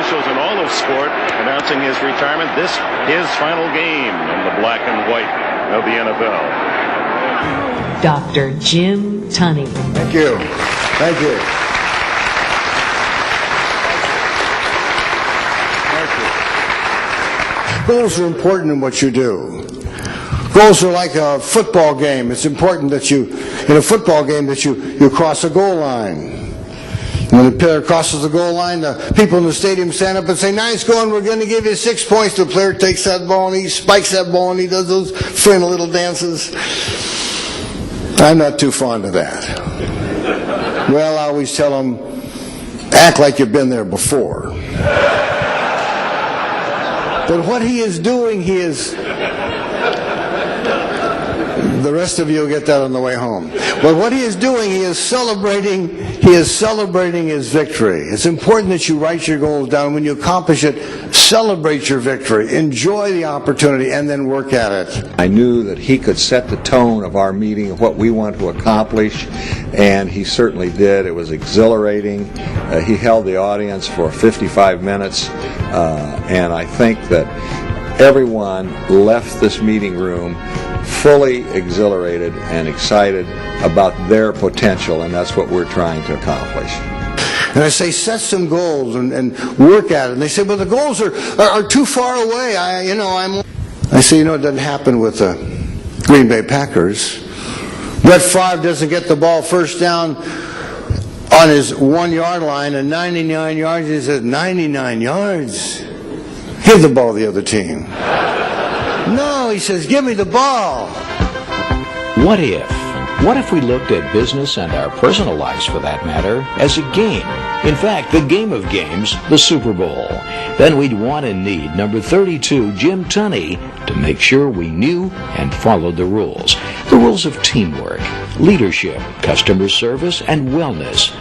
officials in all of sport announcing his retirement. This his final game in the black and white of the NFL. Dr. Jim Tunney. Thank you. Thank you. Goals are important in what you do. Goals are like a football game. It's important that you, in a football game, that you cross a goal line. When the player crosses the goal line, the people in the stadium stand up and say, "Nice going, we're going to give you 6 points." The player takes that ball and he spikes that ball and he does those friendly little dances. I'm not too fond of that. Well, I always tell them, act like you've been there before. But what he is doing, the rest of you will get that on the way home. But what he is doing, he is celebrating his victory. It's important that you write your goals down. When you accomplish it, celebrate your victory. Enjoy the opportunity and then work at it. I knew that he could set the tone of our meeting of what we want to accomplish, and he certainly did. It was exhilarating. He held the audience for 55 minutes, and I think that everyone left this meeting room fully exhilarated and excited about their potential, and that's what we're trying to accomplish. And I say, set some goals and work at it. And they say, well, the goals are too far away. I say, it doesn't happen with the Green Bay Packers. Brett Favre doesn't get the ball first down on his 1 yard line and 99 yards. He says, 99 yards? Give the ball to the other team. No, he says, give me the ball. What if? What if we looked at business and our personal lives, for that matter, as a game? In fact, the game of games, the Super Bowl. Then we'd want and need number 32, Jim Tunney, to make sure we knew and followed the rules. The rules of teamwork, leadership, customer service, and wellness.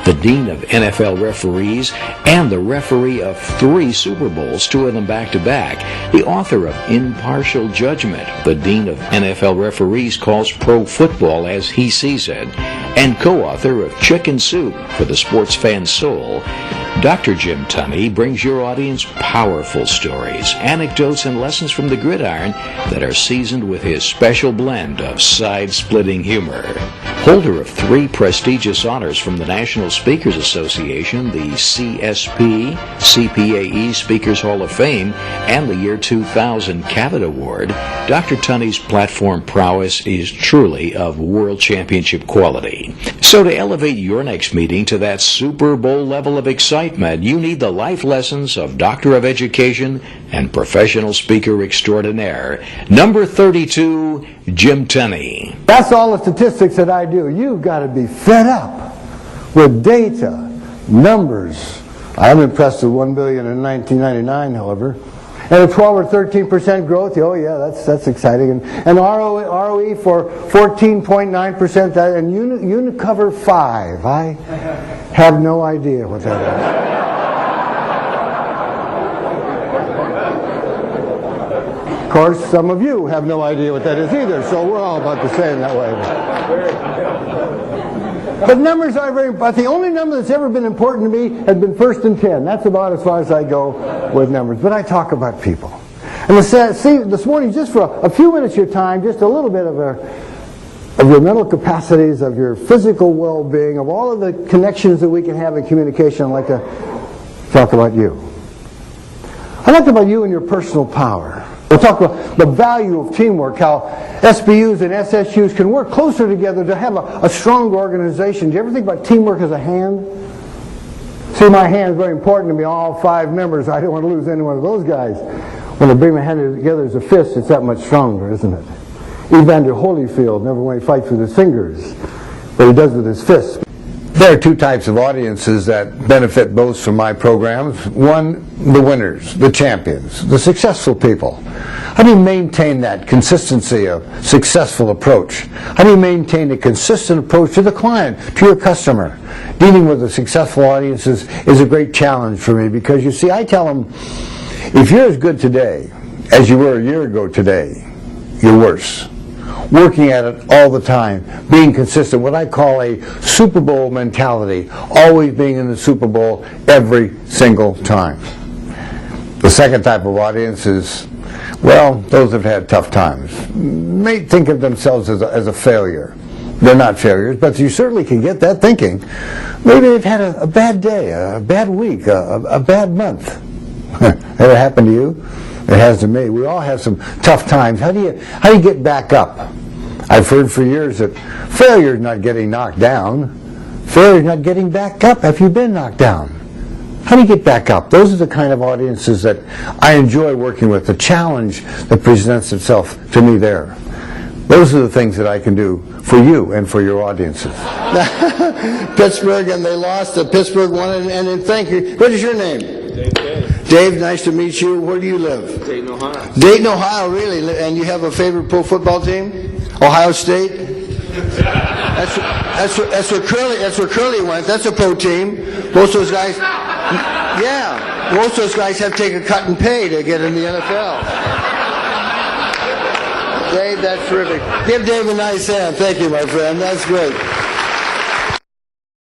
The dean of NFL referees and the referee of 3 Super Bowls, 2 of them back-to-back. The author of Impartial Judgment, the dean of NFL referees calls pro football as he sees it, and co-author of Chicken Soup for the sports fan's soul. Dr. Jim Tunney brings your audience powerful stories, anecdotes, and lessons from the gridiron that are seasoned with his special blend of side-splitting humor. Holder of 3 prestigious honors from the National Speakers Association, the CSP, CPAE Speakers Hall of Fame, and the year 2000 Cavett Award, Dr. Tunney's platform prowess is truly of world championship quality. So to elevate your next meeting to that Super Bowl level of excitement, you need the life lessons of Doctor of Education and professional speaker extraordinaire, number 32, Jim Tunney. That's all the statistics that I do. You've got to be fed up with data, numbers. I'm impressed with 1 billion in 1999, however. And a 12 or 13% growth, oh yeah, that's exciting. And ROE for 14.9%, and Unicover 5. I have no idea what that is. Of course, some of you have no idea what that is either, so we're all about the same that way. But numbers are very important. The only number that's ever been important to me has been 1st and 10. That's about as far as I go with numbers. But I talk about people. And this morning, just for a few minutes of your time, just a little bit of your mental capacities, of your physical well-being, of all of the connections that we can have in communication, I'd like to talk about you. I'd like to talk about you and your personal power. We'll talk about the value of teamwork, how SBUs and SSUs can work closer together to have a strong organization. Do you ever think about teamwork as a hand? See, my hand is very important to me, all 5 members. I don't want to lose any one of those guys. When I bring my hand together as a fist, it's that much stronger, isn't it? Evander Holyfield never only fights with his fingers, but he does with his fists. There are 2 types of audiences that benefit most from my programs. One, the winners, the champions, the successful people. How do you maintain that consistency of successful approach? How do you maintain a consistent approach to the client, to your customer? Dealing with a successful audience is a great challenge for me, because you see, I tell them, if you're as good today as you were a year ago today, you're worse. working at it all the time, being consistent, what I call a Super Bowl mentality, always being in the Super Bowl every single time. The second type of audience is, well, those have had tough times. May think of themselves as a failure. They're not failures, but you certainly can get that thinking. Maybe they've had a bad day, a bad week, a bad month. Ever happened to you? It has to me. We all have some tough times. How do you get back up? I've heard for years that failure is not getting knocked down. Failure is not getting back up. Have you been knocked down? How do you get back up? Those are the kind of audiences that I enjoy working with, the challenge that presents itself to me there. Those are the things that I can do for you and for your audiences. Pittsburgh, and they lost. Pittsburgh won, and thank you. What is your name? Dave. Dave, nice to meet you. Where do you live? Dayton, Ohio. Dayton, Ohio, really? And you have a favorite pro football team? Ohio State? That's where Curly went. That's a pro team. Most of those guys, yeah, most of those guys have to take a cut and pay to get in the NFL. Dave, that's terrific. Give Dave a nice hand. Thank you, my friend. That's great.